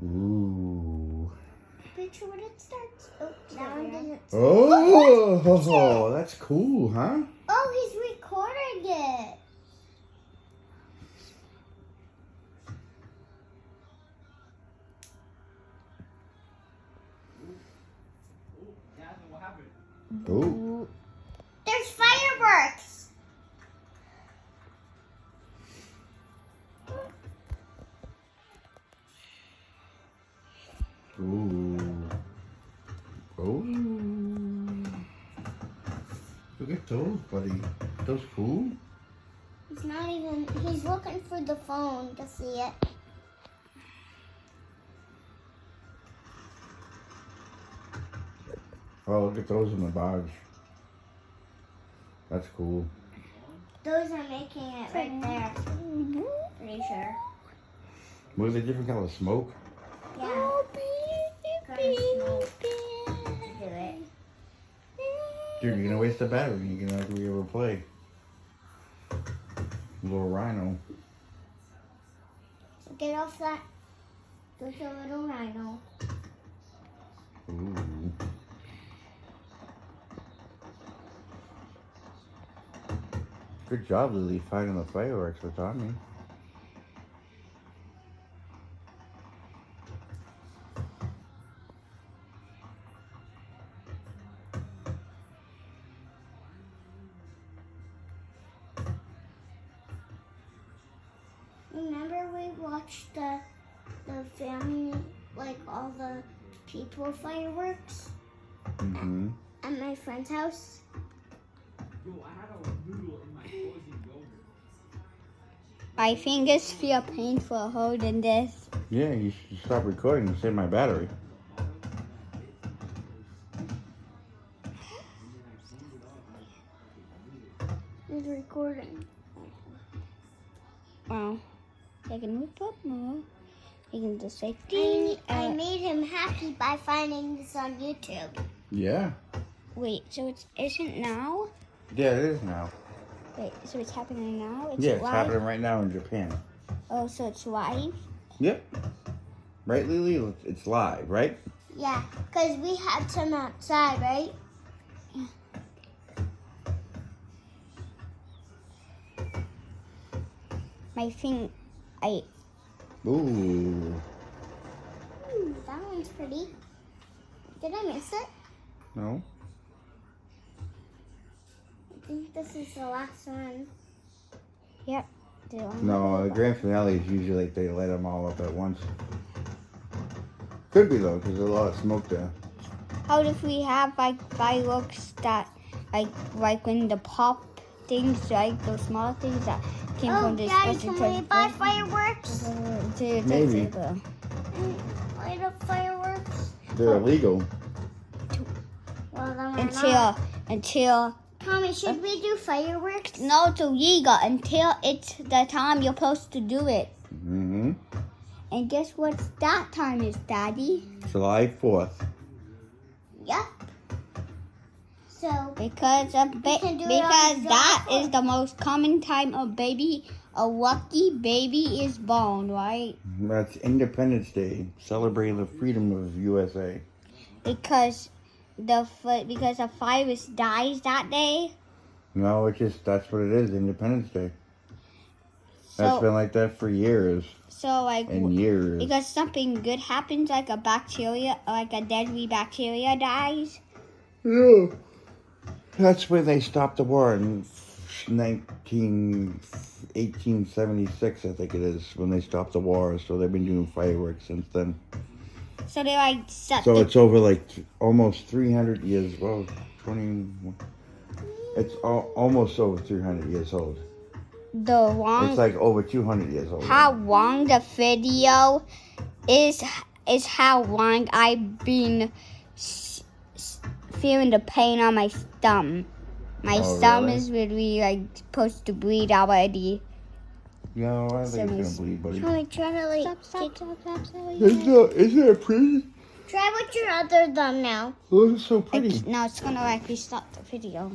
Ooh. Picture when it starts. Oh, that one didn't. Oh, that's cool, huh? Oh, he's recording it. Oh. There's fireworks. Ooh. Oh. Look at those, buddy. Those cool? He's not even, he's looking for the phone to see it. Oh, look at those in the barge. That's cool. Those are making it right there. Pretty sure. What is it, different color smoke? Yeah. Gonna smoke. Do it. Dude, you're gonna waste the battery. You're gonna have to be able to play. Little rhino. Get off that. There's a little rhino. Ooh. Good job, Lily, finding the fireworks for Tommy. Remember we watched the family, like all the people fireworks Mm-hmm. at my friend's house? My fingers feel painful holding this. Yeah, you should stop recording and save my battery. He's recording. Wow. I can move up more. I can do safety. I made him happy by finding this on YouTube. Yeah. Wait, so it isn't now? Yeah, it is now. Wait, so it's happening now? It's Yeah, it's live? happening right now in Japan. Oh, so it's live? Yep. Right, Lily? It's live, right? Yeah, because we had some outside, right? My thing, Ooh. That one's pretty. Did I miss it? No? I think this is the last one. Yep. No, the grand finale is usually like they light them all up at once. Could be though, because there's a lot of smoke there. How if we have like fireworks that, like when the pop things, like those small things that came from this. Daddy, can we buy fireworks? Maybe. Light up fireworks? They're illegal. Well, then we're not. Until Tommy, should we do fireworks? no, it's illegal until it's the time you're supposed to do it. Mm-hmm. And guess what that time is, Daddy? July 4th. Yep. So, Because can do it on that July is the most common time a lucky baby is born, right? That's Independence Day, celebrating the freedom of USA. Because the virus dies that day. No, that's what it is, Independence Day. That's So been like that for years and years. because something good happens, like a bacteria, like a deadly bacteria dies. Yeah. That's when they stopped the war in 1876, I think it is, when they stopped the war. So they've been doing fireworks since then. So they like set So the, it's over like almost 300 years. Well, 20. It's almost over 300 years old. the long. It's like over 200 years old. How long the video is how long I've been feeling the pain on my thumb. My thumb really? is really like supposed to bleed already. No, I think it's gonna bleed, buddy. Tommy, try to like. Stop. Isn't it pretty? Try with your other thumb now. Oh, it's so pretty. Now it's gonna like restart the video.